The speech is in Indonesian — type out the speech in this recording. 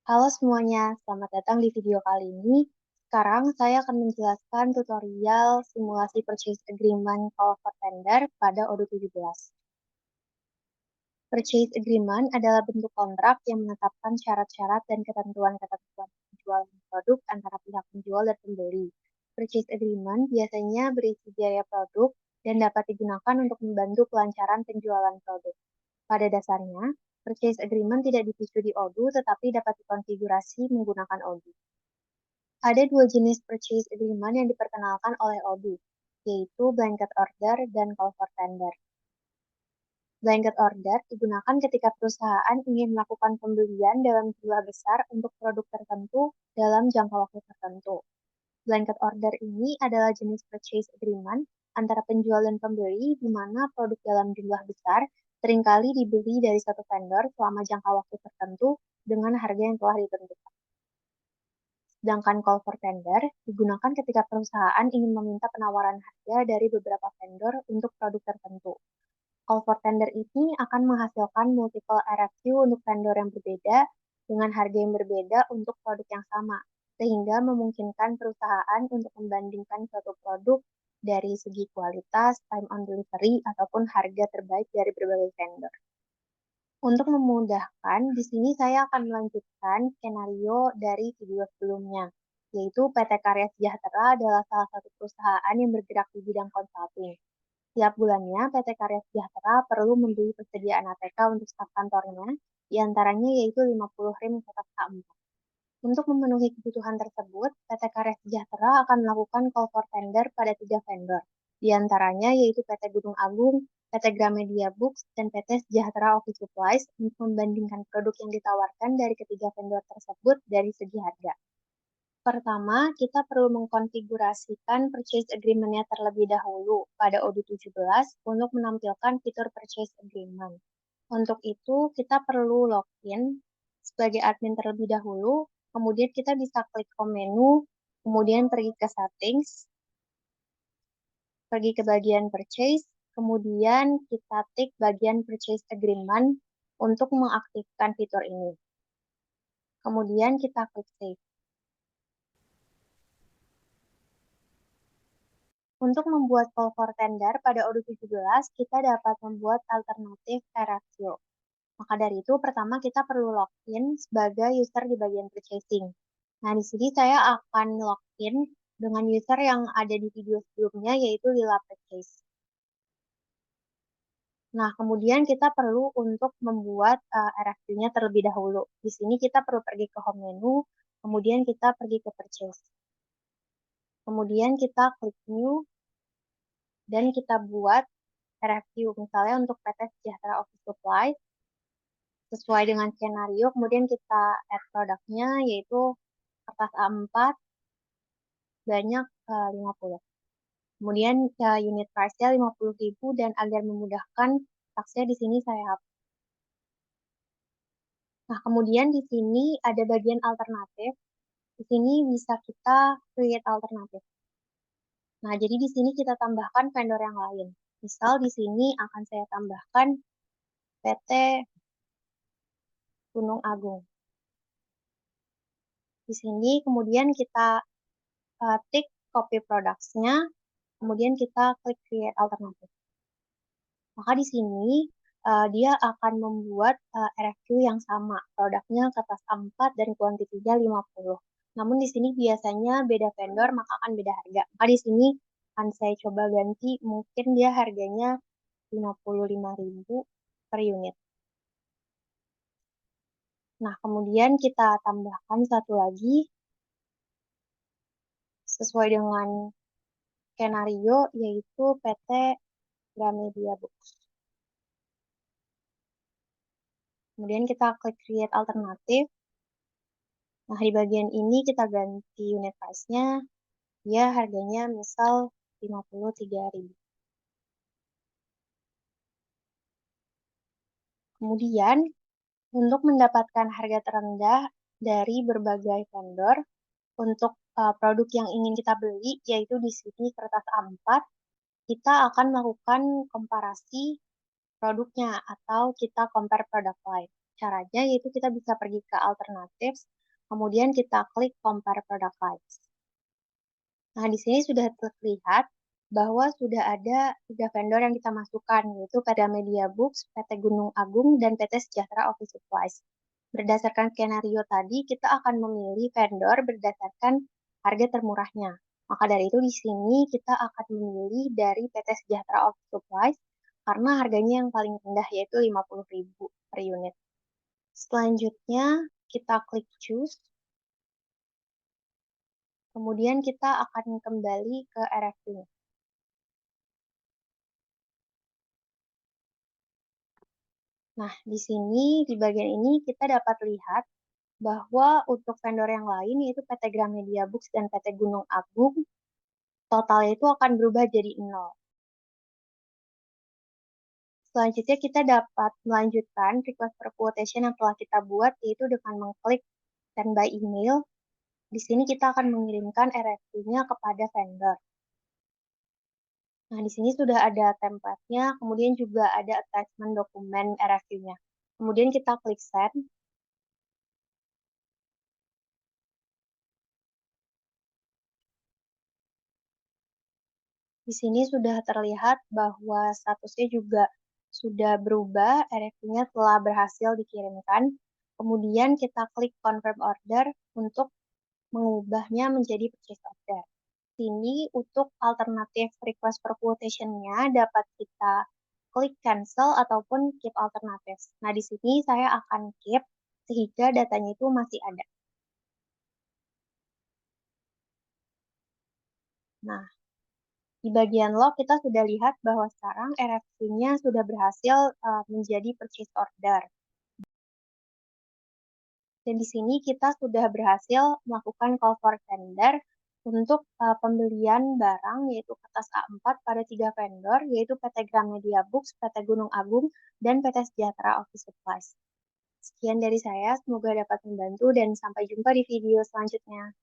Halo semuanya, selamat datang di video kali ini. Sekarang saya akan menjelaskan tutorial simulasi purchase agreement call for tender pada Odoo 17. Purchase agreement adalah bentuk kontrak yang menetapkan syarat-syarat dan ketentuan-ketentuan penjualan produk antara pihak penjual dan pembeli. Purchase agreement biasanya berisi biaya produk dan dapat digunakan untuk membantu kelancaran penjualan produk. Pada dasarnya, purchase agreement tidak dipicu di Odoo tetapi dapat dikonfigurasi menggunakan Odoo. Ada dua jenis purchase agreement yang diperkenalkan oleh Odoo, yaitu blanket order dan call for tender. Blanket order digunakan ketika perusahaan ingin melakukan pembelian dalam jumlah besar untuk produk tertentu dalam jangka waktu tertentu. Blanket order ini adalah jenis purchase agreement antara penjual dan pembeli di mana produk dalam jumlah besar seringkali dibeli dari satu vendor selama jangka waktu tertentu dengan harga yang telah ditentukan. Sedangkan call for tender digunakan ketika perusahaan ingin meminta penawaran harga dari beberapa vendor untuk produk tertentu. Call for tender ini akan menghasilkan multiple RFQ untuk vendor yang berbeda dengan harga yang berbeda untuk produk yang sama, sehingga memungkinkan perusahaan untuk membandingkan suatu produk dari segi kualitas, time on delivery, ataupun harga terbaik dari berbagai vendor. Untuk memudahkan, di sini saya akan melanjutkan skenario dari video sebelumnya, yaitu PT Karya Sejahtera adalah salah satu perusahaan yang bergerak di bidang konsulting. Tiap bulannya, PT Karya Sejahtera perlu membeli persediaan ATK untuk staf kantornya, diantaranya yaitu 50 rim cetak K4. Untuk memenuhi kebutuhan tersebut, PT Karya Sejahtera akan melakukan call for tender pada 3 vendor, diantaranya yaitu PT Gunung Agung, PT Gramedia Books, dan PT Sejahtera Office Supplies untuk membandingkan produk yang ditawarkan dari ketiga vendor tersebut dari segi harga. Pertama, kita perlu mengkonfigurasikan purchase agreement-nya terlebih dahulu pada Odoo 17 untuk menampilkan fitur purchase agreement. Untuk itu, kita perlu login sebagai admin terlebih dahulu, kemudian kita bisa klik home menu, kemudian pergi ke settings, pergi ke bagian purchase, kemudian kita tik bagian purchase agreement untuk mengaktifkan fitur ini. Kemudian kita klik save. Untuk membuat call for tender pada Odoo 17, kita dapat membuat alternatif ratio. Maka dari itu, pertama kita perlu login sebagai user di bagian purchasing. Nah, di sini saya akan login dengan user yang ada di video sebelumnya, yaitu Lila Purchase. Nah, kemudian kita perlu untuk membuat RFQ-nya terlebih dahulu. Di sini kita perlu pergi ke home menu, kemudian kita pergi ke purchase. Kemudian kita klik new, dan kita buat RFQ misalnya untuk PT Sejahtera Office Supply sesuai dengan skenario, kemudian kita add produknya yaitu kertas A4 banyak 50. Kemudian unit price-nya 50.000 dan agar memudahkan taksnya di sini saya hapus. Nah, kemudian di sini ada bagian alternatif. Di sini bisa kita create alternatif. Nah, jadi di sini kita tambahkan vendor yang lain. Misal di sini akan saya tambahkan PT Gunung Agung. Di sini kemudian kita tik copy products-nya, kemudian kita klik create alternative. Maka di sini dia akan membuat RFQ yang sama, produknya kertas A4 dan kuantitinya 50. Namun di sini biasanya beda vendor, maka akan beda harga. Maka di sini akan saya coba ganti, mungkin dia harganya 55.000 per unit. Nah, kemudian kita tambahkan satu lagi, sesuai dengan skenario, yaitu PT Gramedia Books. Kemudian kita klik create alternatif. Nah, di bagian ini kita ganti unit price-nya, dia harganya misal 53.000. Kemudian, untuk mendapatkan harga terendah dari berbagai vendor, untuk produk yang ingin kita beli, yaitu di sini kertas A4, kita akan melakukan komparasi produknya atau kita compare product lain. Caranya yaitu kita bisa pergi ke alternatives, Kemudian kita klik Compare Product Types. Nah, di sini sudah terlihat bahwa sudah ada 3 vendor yang kita masukkan, yaitu PT Media Books, PT Gunung Agung, dan PT Sejahtera Office Supplies. Berdasarkan skenario tadi, kita akan memilih vendor berdasarkan harga termurahnya. Maka dari itu di sini kita akan memilih dari PT Sejahtera Office Supplies karena harganya yang paling rendah yaitu 50.000 per unit. Selanjutnya kita klik choose. Kemudian kita akan kembali ke RFP. Nah, di sini di bagian ini kita dapat lihat bahwa untuk vendor yang lain yaitu PT Gramedia Books dan PT Gunung Agung, totalnya itu akan berubah jadi 0. Selanjutnya kita dapat melanjutkan request for quotation yang telah kita buat yaitu dengan mengklik send by email. Di sini kita akan mengirimkan RFP-nya kepada vendor. Nah, di sini sudah ada template-nya, kemudian juga ada attachment dokumen RFQ-nya. Kemudian kita klik send. Di sini sudah terlihat bahwa statusnya juga sudah berubah, RFQ-nya telah berhasil dikirimkan. Kemudian kita klik confirm order untuk mengubahnya menjadi purchase order. Sini untuk alternatif request for quotation-nya dapat kita klik cancel ataupun keep alternatives. Nah, di sini saya akan keep sehingga datanya itu masih ada. Nah, di bagian log kita sudah lihat bahwa sekarang RFQ-nya sudah berhasil menjadi purchase order. Dan di sini kita sudah berhasil melakukan call for tender untuk pembelian barang yaitu kertas A4 pada 3 vendor yaitu PT Gramedia Books, PT Gunung Agung, dan PT Sejahtera Office Supplies. Sekian dari saya, semoga dapat membantu dan sampai jumpa di video selanjutnya.